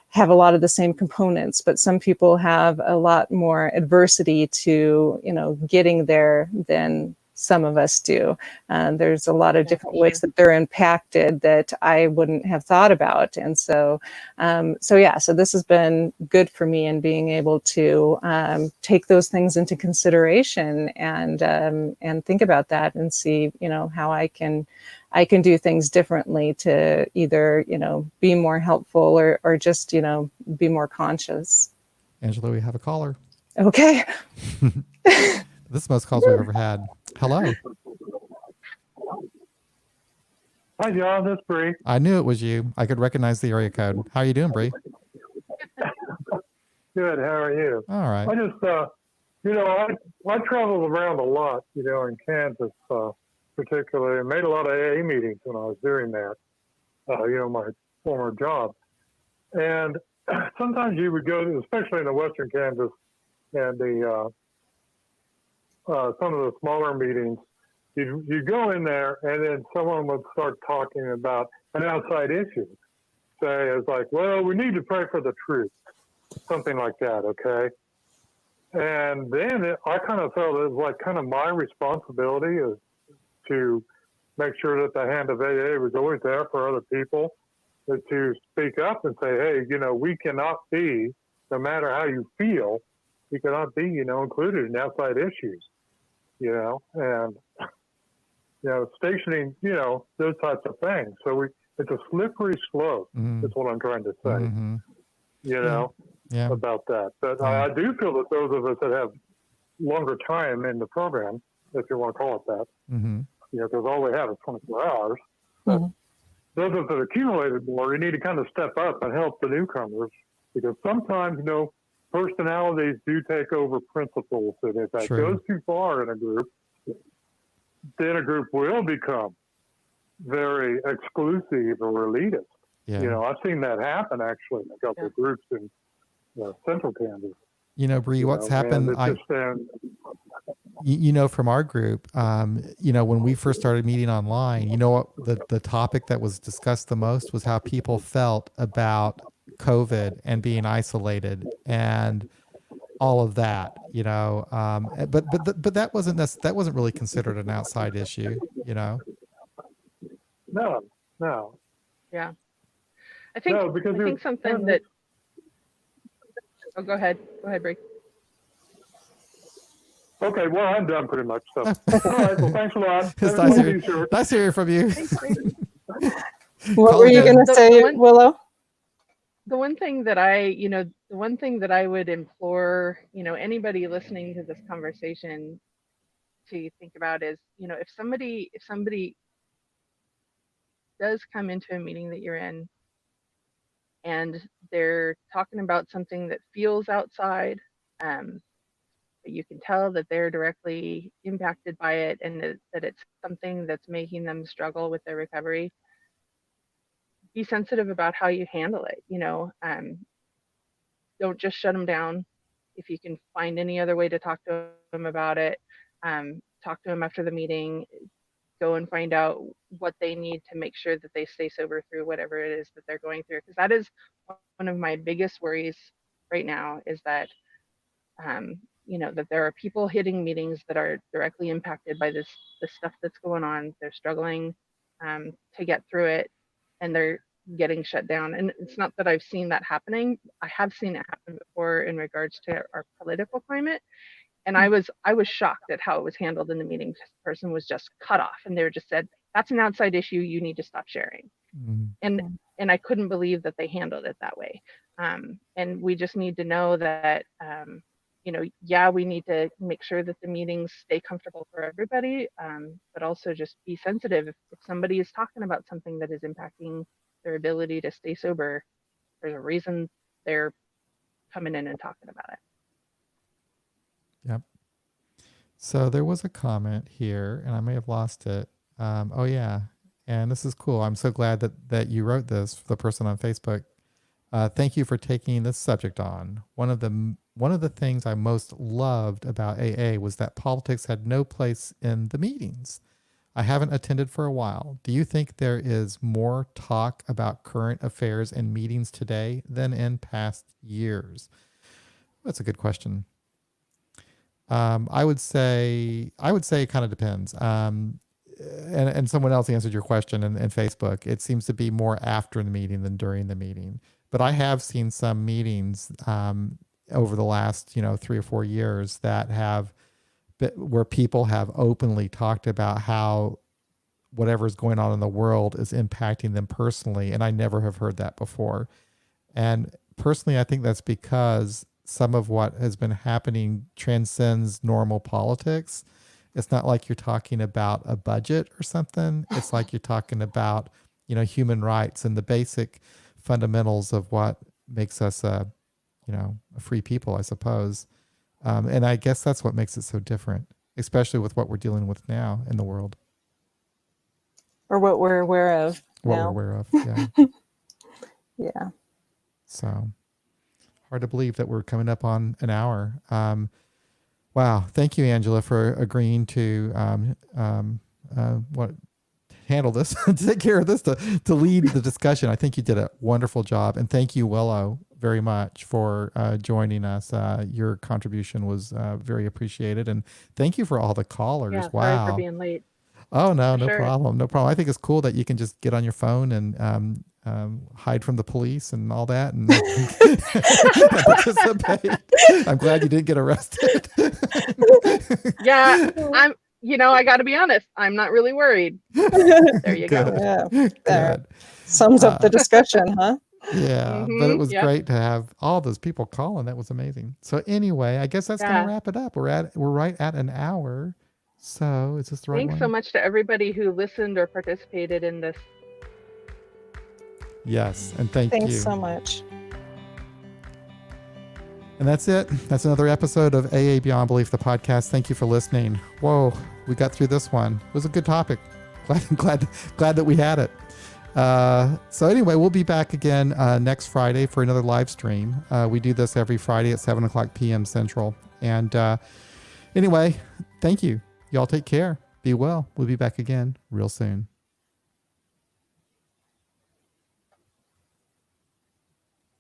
Speaker 2: have a lot of the same components, but some people have a lot more adversity to getting there than some of us do. There's a lot of different ways that they're impacted that I wouldn't have thought about. And so this has been good for me in being able to take those things into consideration, and think about that and see, how I can do things differently to either, be more helpful or just, be more conscious.
Speaker 1: Angela, we have a caller.
Speaker 2: Okay.
Speaker 1: This is the most calls we've ever had. Hello.
Speaker 5: Hi, John. This is Bree.
Speaker 1: I knew it was you. I could recognize the area code. How are you doing, Bree?
Speaker 5: Good. How are you?
Speaker 1: All right.
Speaker 5: I just, I traveled around a lot, in Kansas, particularly, and made a lot of AA meetings when I was doing that, my former job. And sometimes you would go to, especially in the Western Kansas and some of the smaller meetings, you go in there and then someone would start talking about an outside issue. Say, it's like, well, we need to pray for the truth, something like that, okay? And then I kind of felt it was like kind of my responsibility is to make sure that the hand of AA was always there for other people, to speak up and say, hey, we cannot be, no matter how you feel, we cannot be, included in outside issues, and, stationing, those types of things. So it's a slippery slope. That's what I'm trying to say. You know, about that. But I do feel that those of us that have longer time in the program, if you want to call it that, you know, because all we have is 24 hours. But those of us that accumulated more, you need to kind of step up and help the newcomers, because sometimes, you know, personalities do take over principles, and if that goes too far in a group, then a group will become very exclusive or elitist. You know, I've seen that happen actually in a couple of groups in Central Kansas.
Speaker 1: You know, Bree, what's happened? You know, from our group, you know, when we first started meeting online, you know, what the topic that was discussed the most was how people felt about COVID and being isolated and all of that. You know, but that wasn't really considered an outside issue. You know.
Speaker 5: No.
Speaker 3: Yeah. I think something that. Oh, go ahead, Bree.
Speaker 5: Okay, well, I'm done pretty much. So, all right. Well, thanks a lot.
Speaker 1: It's nice hearing from you.
Speaker 2: What were you going to say, Willow?
Speaker 3: The one thing that I would implore, you know, anybody listening to this conversation to think about is, you know, if somebody does come into a meeting that you're in and they're talking about something that feels outside, but you can tell that they're directly impacted by it, and that it's something that's making them struggle with their recovery, be sensitive about how you handle it. You know, don't just shut them down. If you can find any other way to talk to them about it, talk to them after the meeting, go and find out what they need to make sure that they stay sober through whatever it is that they're going through. Because that is one of my biggest worries right now, is that, you know, that there are people hitting meetings that are directly impacted by this stuff that's going on. They're struggling to get through it, and they're getting shut down. And it's not that I've seen that happening. I have seen it happen before in regards to our political climate. And I was shocked at how it was handled in the meeting. This person was just cut off, and they were just said, "That's an outside issue. You need to stop sharing." And I couldn't believe that they handled it that way. And we just need to know that, you know, we need to make sure that the meetings stay comfortable for everybody, but also just be sensitive. If somebody is talking about something that is impacting their ability to stay sober, there's a reason they're coming in and talking about it.
Speaker 1: Yep. So there was a comment here, and I may have lost it. Oh yeah, and this is cool. I'm so glad that you wrote this, the person on Facebook. Thank you for taking this subject on. One of the things I most loved about AA was that politics had no place in the meetings. I haven't attended for a while. Do you think there is more talk about current affairs in meetings today than in past years? That's a good question. I would say it kind of depends. And someone else answered your question in Facebook. It seems to be more after the meeting than during the meeting. But I have seen some meetings over the last 3 or 4 years where people have openly talked about how whatever is going on in the world is impacting them personally, and I never have heard that before. And personally, I think that's because some of what has been happening transcends normal politics. It's not like you're talking about a budget or something. It's like you're talking about, human rights and the basic fundamentals of what makes us a free people, I suppose. And I guess that's what makes it so different, especially with what we're dealing with now in the world.
Speaker 2: Or what we're aware of.
Speaker 1: We're aware of, yeah.
Speaker 2: Yeah.
Speaker 1: So hard to believe that we're coming up on an hour. Wow. Thank you, Angela, for agreeing to handle this, to take care of this, to lead the discussion. I think you did a wonderful job. And thank you, Willow, very much for joining us. Your contribution was very appreciated. And thank you for all the callers.
Speaker 3: Yeah,
Speaker 1: wow.
Speaker 3: Sorry for being late.
Speaker 1: Oh, no problem. No problem. I think it's cool that you can just get on your phone and hide from the police and all that and participate. I'm glad you didn't get arrested.
Speaker 3: Yeah, I got to be honest, I'm not really worried. There you go.
Speaker 2: Yeah,
Speaker 1: Good.
Speaker 2: there. Sums up the discussion, huh?
Speaker 1: Yeah, but it was
Speaker 3: Yep.
Speaker 1: great to have all those people calling. That was amazing. So anyway, I guess that's
Speaker 3: Yeah.
Speaker 1: going to wrap it up. We're right at an hour. So is this the right
Speaker 3: Thanks
Speaker 1: one?
Speaker 3: so much to everybody who listened or participated in this.
Speaker 1: Yes, and thank
Speaker 2: Thanks
Speaker 1: you.
Speaker 2: so much.
Speaker 1: And that's it. That's another episode of AA Beyond Belief, the podcast. Thank you for listening. Whoa, we got through this one. It was a good topic. Glad that we had it. So anyway, we'll be back again next Friday for another live stream. We do this every Friday at 7:00 p.m. Central. And anyway, thank you. Y'all take care. Be well. We'll be back again real soon.